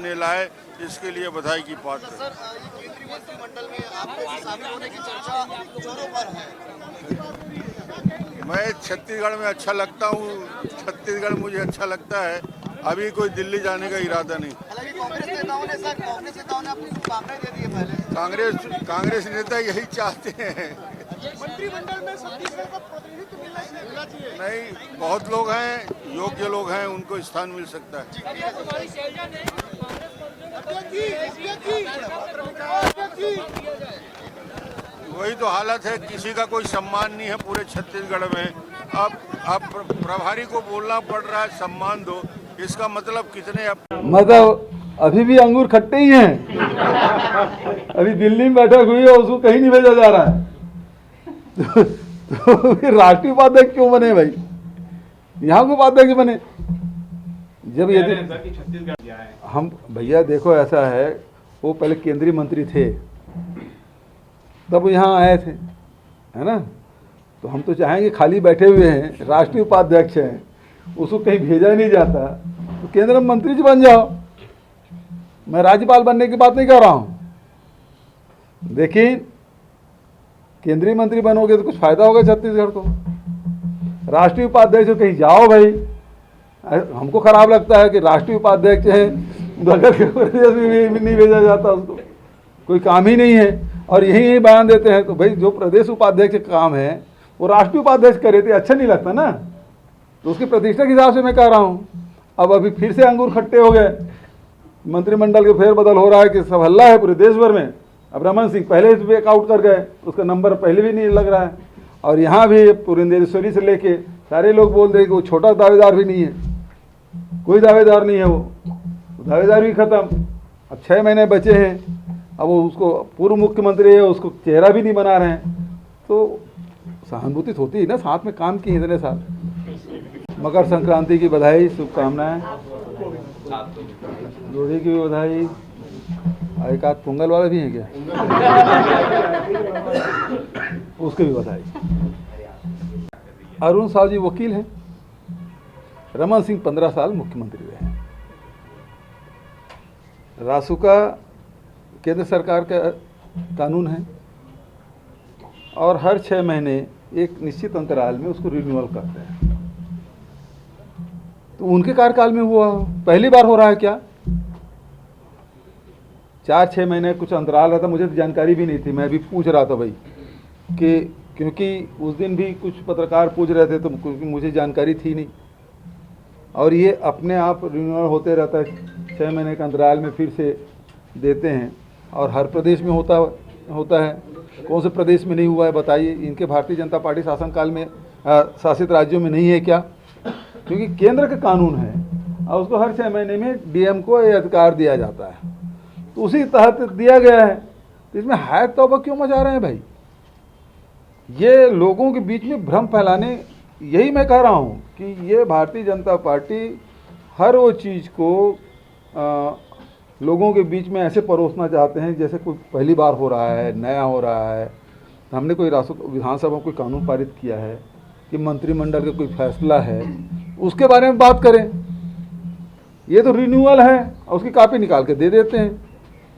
ने लाए, इसके लिए बधाई की पात्र। सर, ये केंद्रीय मंत्रिमंडल में आपके शामिल होने की चर्चा जोरों पर है। मैं छत्तीसगढ़ में अच्छा लगता हूँ, छत्तीसगढ़ मुझे अच्छा लगता है। अभी कोई दिल्ली जाने का इरादा नहीं। हालांकि कांग्रेस नेताओं ने अपनी शुभकामनाएं दे दी है पहले। कांग्रेस नेता यही चाहते हैं। मंत्रिमंडल में छत्तीसगढ़ का प्रतिनिधित्व मिलना चाहिए। नहीं, बहुत लोग हैं, योग्य लोग हैं, उनको स्थान मिल सकता है। वही तो हालत है, किसी का कोई सम्मान नहीं है पूरे छत्तीसगढ़ में। अब प्रभारी को बोलना पड़ रहा है सम्मान दो, इसका मतलब कितने मतलब अभी भी अंगूर खट्टे ही हैं। अभी दिल्ली में बैठक हुई है, उसको कहीं नहीं भेजा जा रहा है। तो फिर राष्ट्रीय उपाध्यक्ष क्यों बने भाई? यहाँ को उपाध्यक्ष बने जब यदि हम भैया देखो ऐसा है, वो पहले केंद्रीय मंत्री थे तब यहाँ आए थे, है ना? तो हम तो चाहेंगे, खाली बैठे हुए हैं, राष्ट्रीय उपाध्यक्ष हैं, उसको कहीं भेजा नहीं जाता तो केंद्र मंत्री जी बन जाओ। मैं राज्यपाल बनने की बात नहीं कर रहा हूँ, लेकिन केंद्रीय मंत्री बनोगे तो कुछ फायदा होगा छत्तीसगढ़ को। राष्ट्रीय उपाध्यक्ष कहीं जाओ भाई। हमको खराब लगता है कि राष्ट्रीय उपाध्यक्ष हैं, बगल के प्रदेश में भी नहीं भेजा जाता, उसको कोई काम ही नहीं है और यही बयान देते हैं। तो भाई जो प्रदेश उपाध्यक्ष काम है वो राष्ट्रीय उपाध्यक्ष करे तो अच्छा नहीं लगता ना। तो उसकी प्रतिष्ठा के हिसाब से मैं कह रहा हूँ। अब अभी फिर से अंगूर खट्टे हो गए, मंत्रिमंडल के फेरबदल हो रहा है कि सब हल्ला है पूरे देश भर में। अब रमन सिंह पहले ही बैकआउट कर गए, उसका नंबर पहले भी नहीं लग रहा है। और यहाँ भी पुरंदेश्वरी से लेके सारे लोग बोल रहे कि वो छोटा दावेदार भी नहीं है, कोई दावेदार नहीं है, वो दावेदार भी खत्म। अब 6 महीने बचे हैं, अब वो उसको पूर्व मुख्यमंत्री है, उसको चेहरा भी नहीं बना रहे हैं। तो सहानुभूति होती है ना, साथ में काम किए इतने साल। मकर संक्रांति की बधाई, शुभकामनाएं, लोहड़ी की भी बधाई। एक आध पोंगल वाला भी है क्या? उसकी भी बधाई। अरुण साहु जी वकील हैं, रमन सिंह 15 साल मुख्यमंत्री रहे हैं। रासुका केंद्र सरकार का कानून है और हर 6 महीने एक निश्चित अंतराल में उसको रिन्यूअल करते हैं। तो उनके कार्यकाल में हुआ, पहली बार हो रहा है क्या? 4-6 महीने कुछ अंतराल रहता, मुझे तो जानकारी भी नहीं थी। मैं भी पूछ रहा था भाई कि, क्योंकि उस दिन भी कुछ पत्रकार पूछ रहे थे तो क्योंकि मुझे जानकारी थी नहीं। और ये अपने आप रिन्यूअल होते रहता है, 6 महीने के अंतराल में फिर से देते हैं। और हर प्रदेश में होता है। कौन से प्रदेश में नहीं हुआ है बताइए? इनके भारतीय जनता पार्टी शासनकाल में शासित राज्यों में नहीं है क्या? क्योंकि केंद्र का कानून है और उसको हर 6 महीने में डीएम को ये अधिकार दिया जाता है, तो उसी तहत दिया गया है। तो इसमें हाय तौबा क्यों मचा रहे हैं भाई? ये लोगों के बीच में भ्रम फैलाने, यही मैं कह रहा हूँ कि ये भारतीय जनता पार्टी हर वो चीज़ को लोगों के बीच में ऐसे परोसना चाहते हैं जैसे कोई पहली बार हो रहा है, नया हो रहा है। तो हमने कोई विधानसभा में कोई कानून पारित किया है कि मंत्रिमंडल का कोई फैसला है, उसके बारे में बात करें। ये तो रिन्यूअल है और उसकी कॉपी निकाल के दे देते हैं।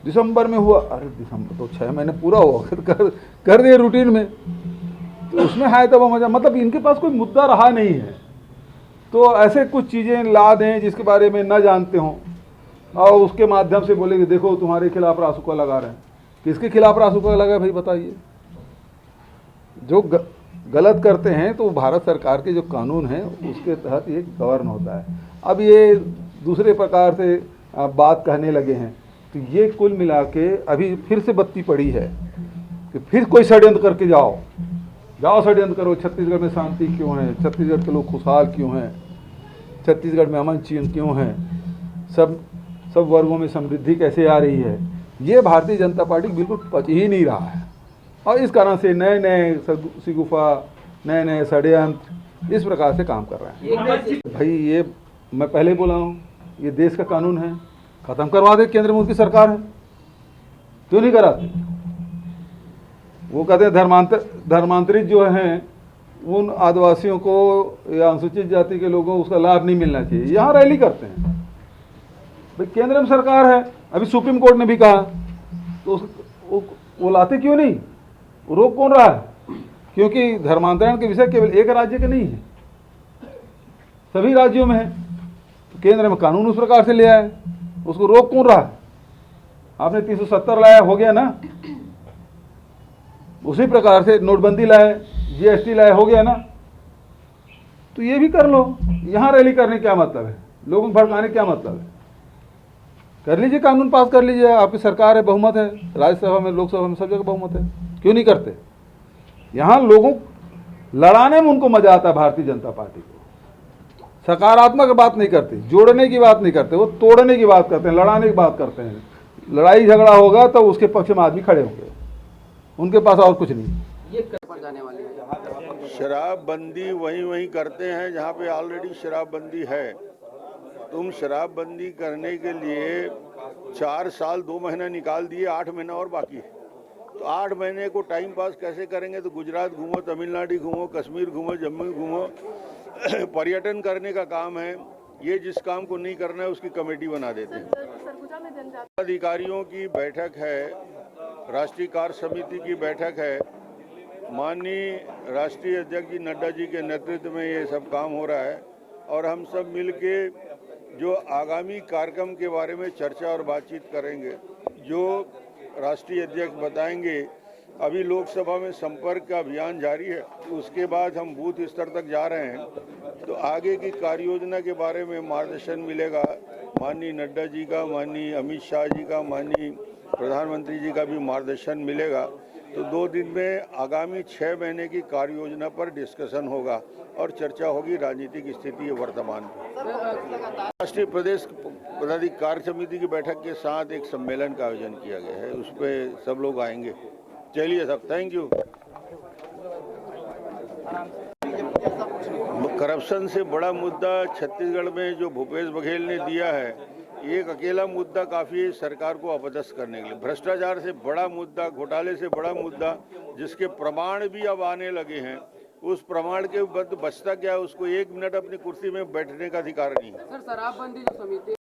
दिसंबर में हुआ, अरे दिसंबर तो 6 महीने पूरा हुआ, कर दिए रूटीन में। तो उसमें हाय तब मजा, मतलब इनके पास कोई मुद्दा रहा नहीं है तो ऐसे कुछ चीज़ें ला दें जिसके बारे में न जानते हों और उसके माध्यम से बोले कि देखो तुम्हारे खिलाफ रासुका लगा रहे हैं। किसके खिलाफ रासुका लगा भाई बताइए? जो गलत करते हैं तो भारत सरकार के जो कानून हैं उसके तहत ये गवर्न होता है। अब ये दूसरे प्रकार से बात कहने लगे हैं, तो ये कुल मिला के अभी फिर से बत्ती पड़ी है कि फिर कोई षड्यंत्र करके जाओ षड्यंत्र करो। छत्तीसगढ़ में शांति क्यों है? छत्तीसगढ़ के लोग खुशहाल क्यों हैं? छत्तीसगढ़ में अमन चैन क्यों है? सब वर्गों में समृद्धि कैसे आ रही है? ये भारतीय जनता पार्टी बिल्कुल पच ही नहीं रहा है और इस कारण से नए नए सिगुफा, नए नए षड्यंत्र इस प्रकार से काम कर रहे हैं। भाई ये मैं पहले बोला हूँ, ये देश का कानून है, ख़त्म करवा दे। केंद्र में उनकी सरकार है, क्यों नहीं कराते? वो कहते हैं धर्मांतरित जो हैं उन आदिवासियों को या अनुसूचित जाति के लोगों को उसका लाभ नहीं मिलना चाहिए। यहाँ रैली करते हैं, भाई केंद्र में सरकार है, अभी सुप्रीम कोर्ट ने भी कहा, तो वो लाते क्यों नहीं? वो रोक कौन रहा है? क्योंकि धर्मांतरण के विषय केवल एक राज्य के नहीं है, सभी राज्यों में है। तो केंद्र में कानून उस प्रकार से ले आए, उसको रोक कौन रहा है? आपने 370 लाया, हो गया ना। उसी प्रकार से नोटबंदी लाए, जीएसटी लाए, हो गया ना। तो ये भी कर लो। यहाँ रैली करने क्या मतलब है? लोगों को भड़काने क्या मतलब है? कर लीजिए, कानून पास कर लीजिए, आपकी सरकार है, बहुमत है, राज्यसभा में, लोकसभा में, सब जगह बहुमत है, क्यों नहीं करते? यहाँ लोगों लड़ाने में उनको मजा आता है भारतीय जनता पार्टी को। सकारात्मक बात नहीं करते, जोड़ने की बात नहीं करते, वो तोड़ने की बात करते हैं, लड़ाने की बात करते हैं। लड़ाई झगड़ा होगा तो उसके पक्ष में आदमी खड़े होंगे, उनके पास और कुछ नहीं। शराबबंदी वहीं करते हैं जहाँ पे ऑलरेडी शराबबंदी है। तुम शराबबंदी करने के लिए 4 साल 2 महीना निकाल दिए, 8 महीना और बाकी है। तो 8 महीने को टाइम पास कैसे करेंगे? तो गुजरात घूमो, तमिलनाडु घूमो, कश्मीर घूमो, जम्मू घूमो। पर्यटन करने का काम है ये। जिस काम को नहीं करना है उसकी कमेटी बना देते हैं। अधिकारियों की बैठक है, राष्ट्रीय कार्य समिति की बैठक है, माननीय राष्ट्रीय अध्यक्ष जी नड्डा जी के नेतृत्व में ये सब काम हो रहा है। और हम सब मिलके जो आगामी कार्यक्रम के बारे में चर्चा और बातचीत करेंगे, जो राष्ट्रीय अध्यक्ष बताएंगे। अभी लोकसभा में संपर्क का अभियान जारी है, उसके बाद हम बूथ स्तर तक जा रहे हैं। तो आगे की कार्य योजना के बारे में मार्गदर्शन मिलेगा माननीय नड्डा जी का, माननीय अमित शाह जी का, माननीय प्रधानमंत्री जी का भी मार्गदर्शन मिलेगा। तो 2 दिन में आगामी 6 महीने की कार्य योजना पर डिस्कशन होगा और चर्चा होगी राजनीतिक स्थिति वर्तमान में। राष्ट्रीय प्रदेश पदाधिकारी कार्य समिति की बैठक के साथ एक सम्मेलन का आयोजन किया गया है, उस पर सब लोग आएंगे। चलिए सब, थैंक यू। करप्शन से बड़ा मुद्दा छत्तीसगढ़ में जो भूपेश बघेल ने दिया है, एक अकेला मुद्दा काफ़ी है सरकार को अपदस्थ करने के लिए। भ्रष्टाचार से बड़ा मुद्दा, घोटाले से बड़ा मुद्दा, जिसके प्रमाण भी अब आने लगे हैं, उस प्रमाण के बचता क्या है? उसको 1 मिनट अपनी कुर्सी में बैठने का अधिकार नहीं है। सर, शराबबंदी जो समिति